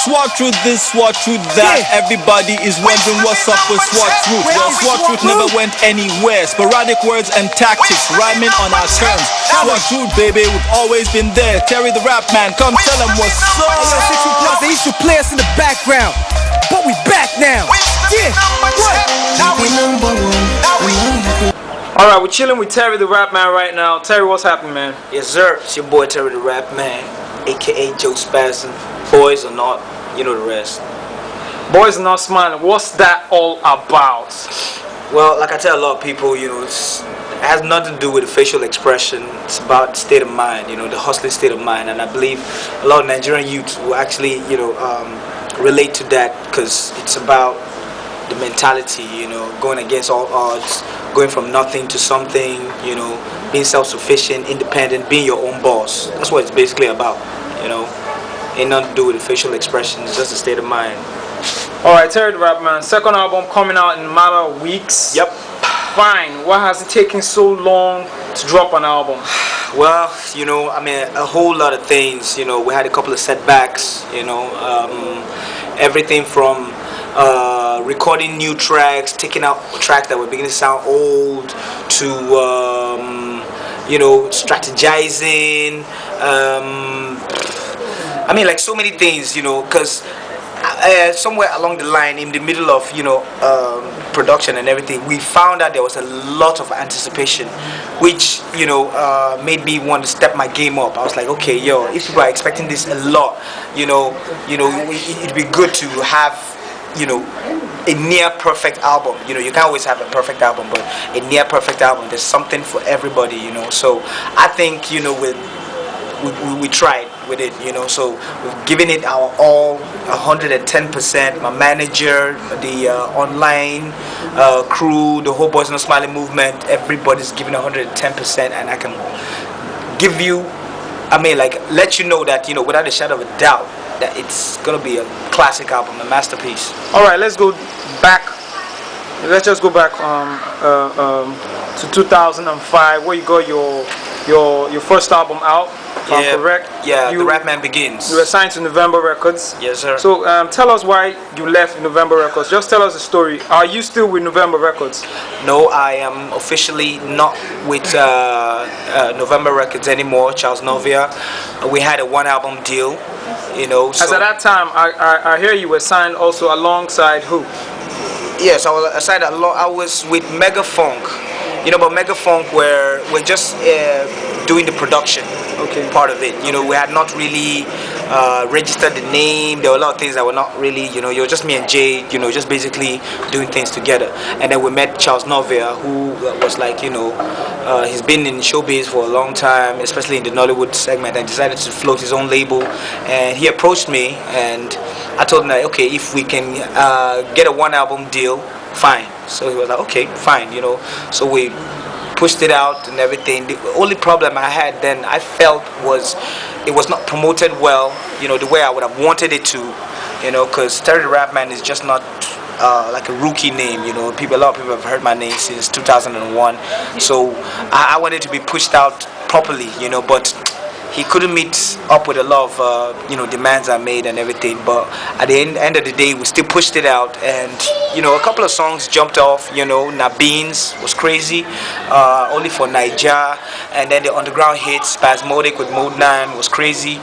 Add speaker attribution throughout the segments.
Speaker 1: Swat through this, swat through that. Everybody is wondering what's up with Swat Root. Well, Swat Root never went anywhere. Sporadic words and tactics, rhyming on our terms. Swat Root, baby, we've always been there. Terry the Rap Man, come tell them what's up.
Speaker 2: They used to play us in the background, but we back now. Yeah,
Speaker 3: Alright, we're chilling with Terry the Rap Man right now. Terry, what's happening, man?
Speaker 4: Yes, sir. It's your boy Terry the Rap Man, aka Joe Spasm. Boys or not, you know the rest.
Speaker 3: Boys are not smiling. What's that all about?
Speaker 4: Well, like I tell a lot of people, it has nothing to do with the facial expression. It's about the state of mind, the hustling state of mind. And I believe a lot of Nigerian youths will actually, relate to that, because it's about the mentality, going against all odds, going from nothing to something, being self-sufficient, independent, being your own boss. That's what it's basically about, Ain't nothing to do with the facial expression, it's just a state of mind.
Speaker 3: Alright, Terry the Rap Man, second album coming out in a matter of weeks.
Speaker 4: Yep.
Speaker 3: Fine, why has it taken so long to drop an album?
Speaker 4: Well, a whole lot of things. We had a couple of setbacks, everything from recording new tracks, taking out tracks that were beginning to sound old, to strategizing. Like so many things, because somewhere along the line, in the middle of production and everything, we found out there was a lot of anticipation, which made me want to step my game up. I was like, okay, if people are expecting this a lot, it'd be good to have a near perfect album. You can't always have a perfect album, but a near perfect album, there's something for everybody. So I think we tried with it, so we've given it our all, 110%. My manager, the online crew, the whole Boys Not Smiling movement, everybody's giving 110%, and I can give you, let you know that, without a shadow of a doubt, that it's gonna be a classic album, a masterpiece.
Speaker 3: Alright, let's go back. Let's just go back to 2005, where you got your first album out. If I'm correct.
Speaker 4: Yeah, The Rap Man Begins.
Speaker 3: You were signed to November Records.
Speaker 4: Yes, sir.
Speaker 3: So tell us why you left November Records. Just tell us the story. Are you still with November Records?
Speaker 4: No, I am officially not with November Records anymore. Charles Novia. We had a one-album deal.
Speaker 3: As at that time, I hear you were signed also alongside who?
Speaker 4: Yes, I was with Mega Funk. But Mega Funk, we're just doing the production part of it. We had not really registered the name. There were a lot of things that were not really, you're just me and Jay, just basically doing things together. And then we met Charles Novia, who was like, he's been in showbiz for a long time, especially in the Nollywood segment, and decided to float his own label. And he approached me, and I told him that, okay, if we can get a one-album deal, fine. So he was like, okay, fine, So we pushed it out and everything. The only problem I had then, I felt, was it was not promoted well, the way I would have wanted it to, because Terry the Rap Man is just not like a rookie name, a lot of people have heard my name since 2001. So I wanted to be pushed out properly, but he couldn't meet up with a lot of demands I made and everything. But at the end of the day, we still pushed it out, and a couple of songs jumped off. Nabeen's was crazy, Only for Naija, and then the underground hit Spasmodic with Mode 9 was crazy.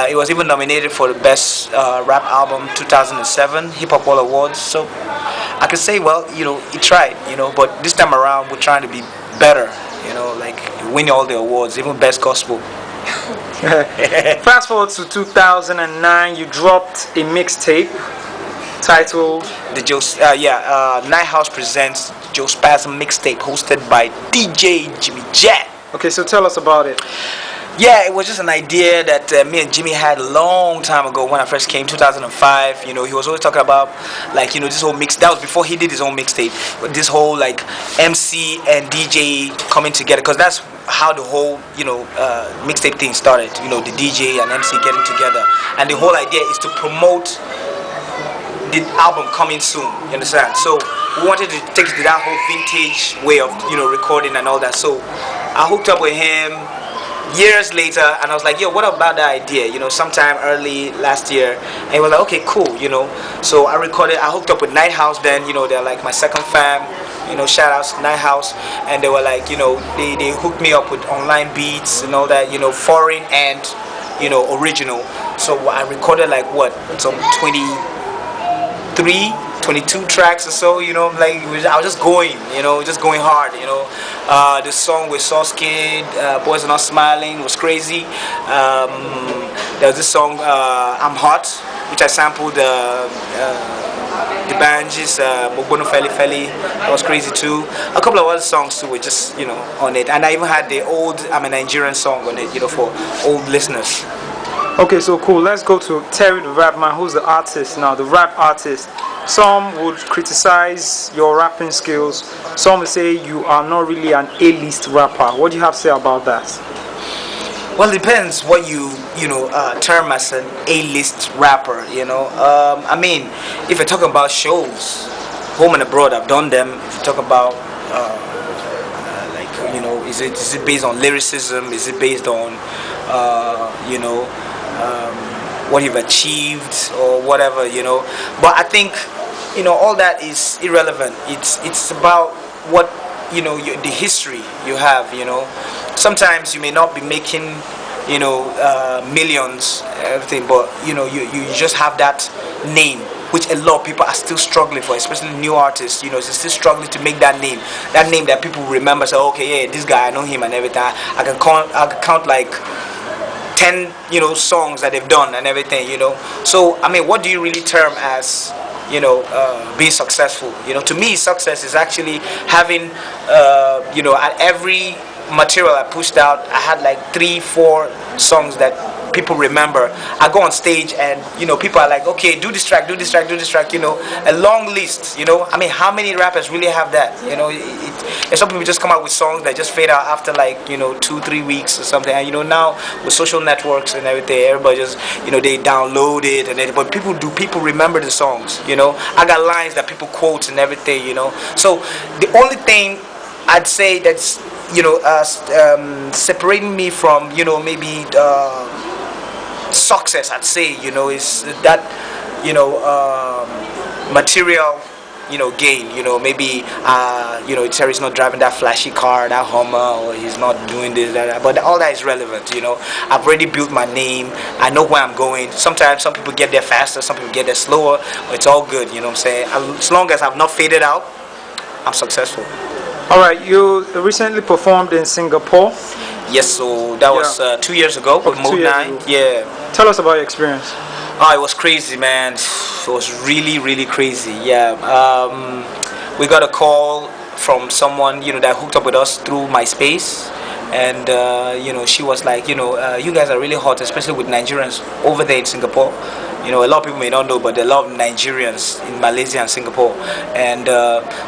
Speaker 4: It was even nominated for the best rap album 2007 Hip Hop All Awards. So I could say, well, it tried, but this time around we're trying to be better, like win all the awards, even best gospel.
Speaker 3: Fast forward to 2009, you dropped a mixtape titled
Speaker 4: Night House presents Joe Spasm mixtape, hosted by DJ Jimmy Jet.
Speaker 3: Okay, so tell us about it.
Speaker 4: Yeah, it was just an idea that me and Jimmy had a long time ago when I first came, 2005. He was always talking about, this whole mix. That was before he did his own mixtape. But this whole, MC and DJ coming together. Because that's how the whole, mixtape thing started. The DJ and MC getting together. And the whole idea is to promote the album coming soon. You understand? So we wanted to take it to that whole vintage way of, recording and all that. So I hooked up with him. years later, and I was like, yo, what about that idea? Sometime early last year, and he was like, okay, cool, So I recorded. I hooked up with Night House then. They're like my second fam. Shout outs to Night House, and they were like, they hooked me up with online beats and all that, foreign and original. So I recorded like some 22 tracks or so, like I was just going, just going hard, The song with Sauce Kid, Boys Are Not Smiling, was crazy. There was this song, I'm Hot, which I sampled the Banjis, Mobono Feli Feli, that was crazy too. A couple of other songs too were just, on it. And I even had the old I'm a Nigerian song on it, for old listeners.
Speaker 3: Okay, so cool. Let's go to Terry the Rapman, who's the artist now, the rap artist. Some would criticize your rapping skills. Some would say you are not really an A-list rapper. What do you have to say about that?
Speaker 4: Well, it depends what you term as an A-list rapper. I mean, if you're talking about shows, home and abroad, I've done them. If you talk about is it based on lyricism? Is it based on what you've achieved or whatever, But I think, all that is irrelevant. It's about what, the history you have, Sometimes you may not be making, millions, everything, but, you just have that name, which a lot of people are still struggling for, especially new artists, they're still struggling to make that name that people remember, say, okay, yeah, this guy, I know him and everything. I can count like 10 songs that they've done and everything, So I mean, what do you really term as being successful? To me, success is actually having at every material I pushed out, I had like 3-4 songs that people remember. I go on stage and people are like, okay, do this track, a long list. I mean, how many rappers really have that? And some people just come out with songs that just fade out after like 2-3 weeks or something. And now with social networks and everything, everybody just they download it and everything. But people remember the songs. I got lines that people quote and everything. So the only thing I'd say that's separating me from maybe success, I'd say, is that material gain. Maybe Terry's not driving that flashy car, that Hummer, or he's not doing this, that, but all that is relevant. I've already built my name. I know where I'm going. Sometimes some people get there faster, some people get there slower, but it's all good. What I'm saying? As long as I've not faded out, I'm successful.
Speaker 3: All right, you recently performed in Singapore.
Speaker 4: Yes, so that was 2 years ago with Mode 9. Yeah.
Speaker 3: Tell us about your experience.
Speaker 4: Oh, it was crazy, man. It was really, really crazy. Yeah. We got a call from someone, that hooked up with us through MySpace. And, she was like, you guys are really hot, especially with Nigerians over there in Singapore. A lot of people may not know, but there are a lot of Nigerians in Malaysia and Singapore. And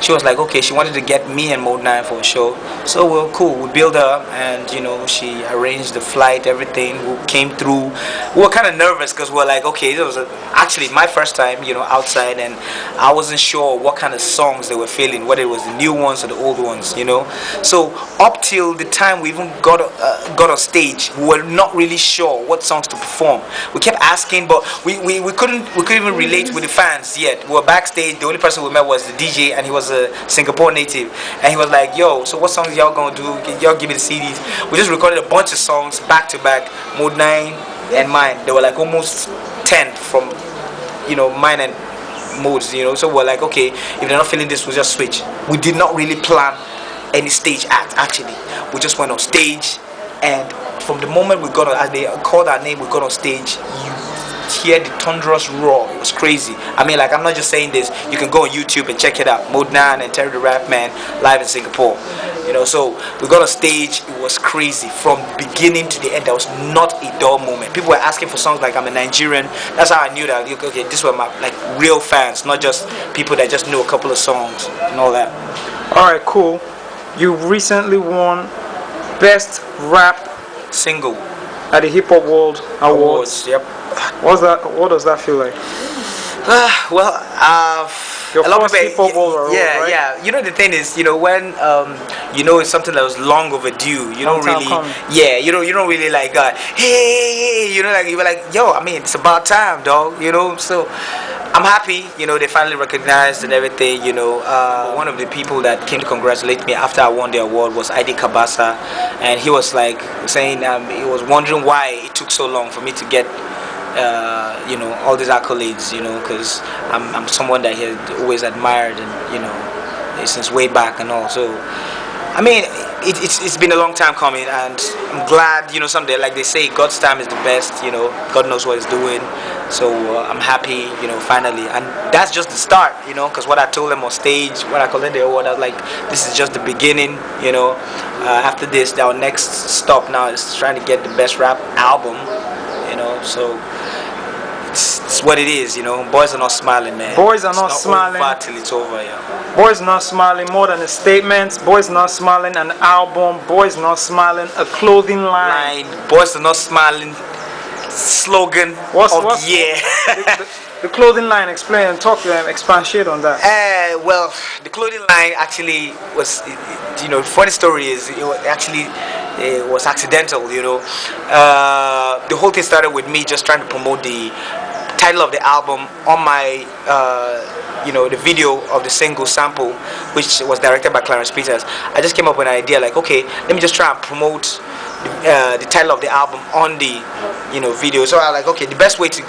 Speaker 4: she was like, okay, she wanted to get me and Mode 9 for a show. So we're cool. We built her, and she arranged the flight, everything. We came through. We were kind of nervous because we were like, okay, it was actually my first time, outside, and I wasn't sure what kind of songs they were feeling, whether it was the new ones or the old ones, So up till the time we even got on stage, we were not really sure what songs to perform. We kept asking, but we couldn't even relate with the fans yet. We were backstage. The only person we met was the DJ, and he was a Singapore native. And he was like, yo, so what songs y'all gonna do? Y'all give me the CDs. We just recorded a bunch of songs back to back, Mode 9 and mine. There were like almost 10 from mine and Mode's, So we're like, okay, if they're not feeling this, we'll just switch. We did not really plan any stage act, actually. We just went on stage, and from the moment we got on, as they called our name, we got on stage, you hear the thunderous roar. It was crazy. I mean, like, I'm not just saying this. You can go on YouTube and check it out. Mode 9 and Tha Rapman live in Singapore. So we got on stage. It was crazy from beginning to the end. There was not a dull moment. People were asking for songs like I'm a Nigerian. That's how I knew that, okay, these were my real fans, not just people that just knew a couple of songs and all that.
Speaker 3: All right, cool. You recently won Best Rap
Speaker 4: Single
Speaker 3: at the Hip Hop World Awards.
Speaker 4: Yep.
Speaker 3: What does that feel like?
Speaker 4: Well,
Speaker 3: Your
Speaker 4: a lot of
Speaker 3: first
Speaker 4: people,
Speaker 3: hip-hop overall,
Speaker 4: yeah,
Speaker 3: right?
Speaker 4: yeah. You know, the thing is, when it's something that was long overdue, you
Speaker 3: Long
Speaker 4: don't
Speaker 3: time
Speaker 4: really,
Speaker 3: coming.
Speaker 4: yeah, you don't really like, hey, like you were like, yo, I mean, it's about time, dog, So I'm happy, they finally recognized and everything, One of the people that came to congratulate me after I won the award was ID Kabasa, and he was like saying he was wondering why it took so long for me to get all these accolades, because I'm someone that he had always admired, and since way back and all. So, I mean, it's been a long time coming, and I'm glad, someday, like they say, God's time is the best. God knows what He's doing. So I'm happy, finally, and that's just the start, because what I told them on stage, when I collected the award, I was like, this is just the beginning, After this, our next stop now is trying to get the best rap album. So it's what it is, Boys are not smiling, man.
Speaker 3: Boys are not smiling.
Speaker 4: Over till it's over, yeah.
Speaker 3: Boys not smiling, more than a statement. Boys not smiling, an album. Boys not smiling, a clothing line.
Speaker 4: Boys are not smiling. Slogan
Speaker 3: What's
Speaker 4: the year.
Speaker 3: the clothing line? Explain and talk. Expatiate on that.
Speaker 4: Well, the clothing line actually was, funny story is it was accidental. The whole thing started with me just trying to promote the title of the album on my the video of the single Sample, which was directed by Clarence Peters. I just came up with an idea like, okay, let me just try and promote the title of the album on the video. So I was like, okay, the best way to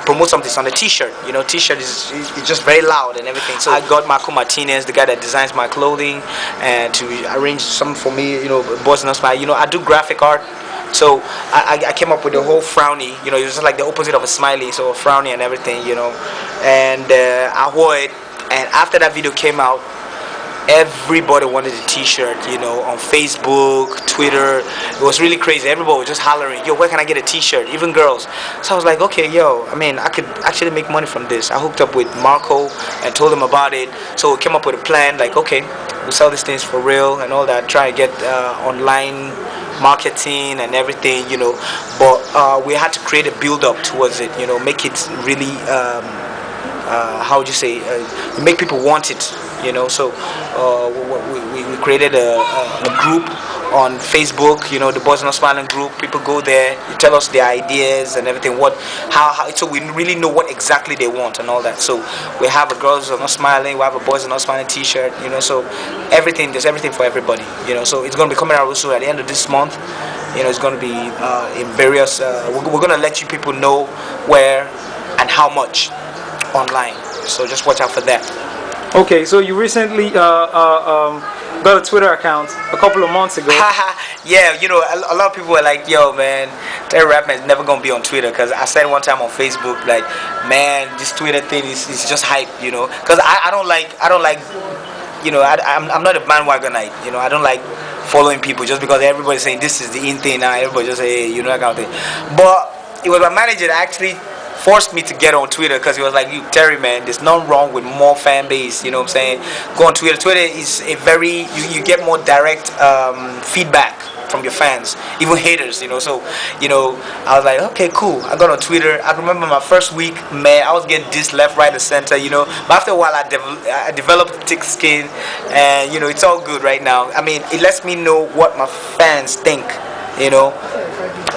Speaker 4: promote something is on a t-shirt. T-shirt is just very loud and everything. So I got Marco Martinez, the guy that designs my clothing, and to arrange something for me, Boys Not Smile. I do graphic art. So I came up with the whole frowny, it was just like the opposite of a smiley, so a frowny and everything, and I wore it, and after that video came out, everybody wanted a t-shirt, on Facebook, Twitter. It was really crazy. Everybody was just hollering, yo, where can I get a t-shirt? Even girls. So I was like, okay, I could actually make money from this. I hooked up with Marco and told him about it. So we came up with a plan, like, okay, we'll sell these things for real and all that, try to get online marketing and everything, but we had to create a build-up towards it, make it really how would you say, make people want it, so we created a group on Facebook, the Boys Not Smiling group. People go there, you tell us their ideas and everything, how so we really know what exactly they want and all that. So we have a Girls Are Not Smiling, we have a Boys Are Not Smiling t-shirt, so there's everything for everybody, so it's going to be coming out soon at the end of this month. It's going to be in various, we're going to let you people know where and how much online, so just watch out for that.
Speaker 3: Okay, so you recently got a Twitter account a couple of months ago.
Speaker 4: Yeah, a lot of people were like, yo, man, Tha Rapman is never going to be on Twitter, because I said one time on Facebook, like, man, this Twitter thing is just hype, because I don't like, I'm not a bandwagonite, I don't like following people just because everybody's saying this is the in thing now, everybody just say, hey, that kind of thing. But it was my manager that actually forced me to get on Twitter, because he was like, you, Terry, man, there's nothing wrong with more fan base, what I'm saying? Go on Twitter. Twitter is a very, you get more direct feedback from your fans, even haters, so, I was like, okay, cool. I got on Twitter. I remember my first week, man, I was getting dissed left, right, and center, but after a while, I developed thick skin, and, it's all good right now. It lets me know what my fans think,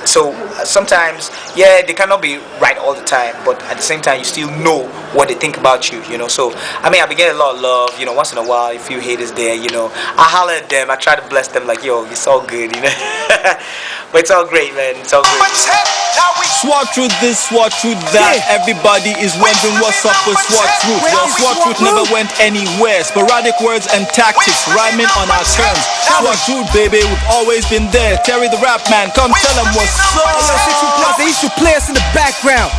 Speaker 4: So sometimes, yeah, they cannot be right all the time, but at the same time, you still know what they think about you, So, I been getting a lot of love, once in a while, a few haters there, I holler at them, I try to bless them like, yo, it's all good, But it's all great, man, it's all great.
Speaker 1: Swat through this, swat through that. Everybody is wondering what's up with Swat Truth. Well, Swat Truth never went anywhere. Sporadic words and tactics, rhyming on our terms. Swat Truth, baby, we've always been there. Terry the Rap Man, come tell them what's up.
Speaker 2: They used to play us in the background,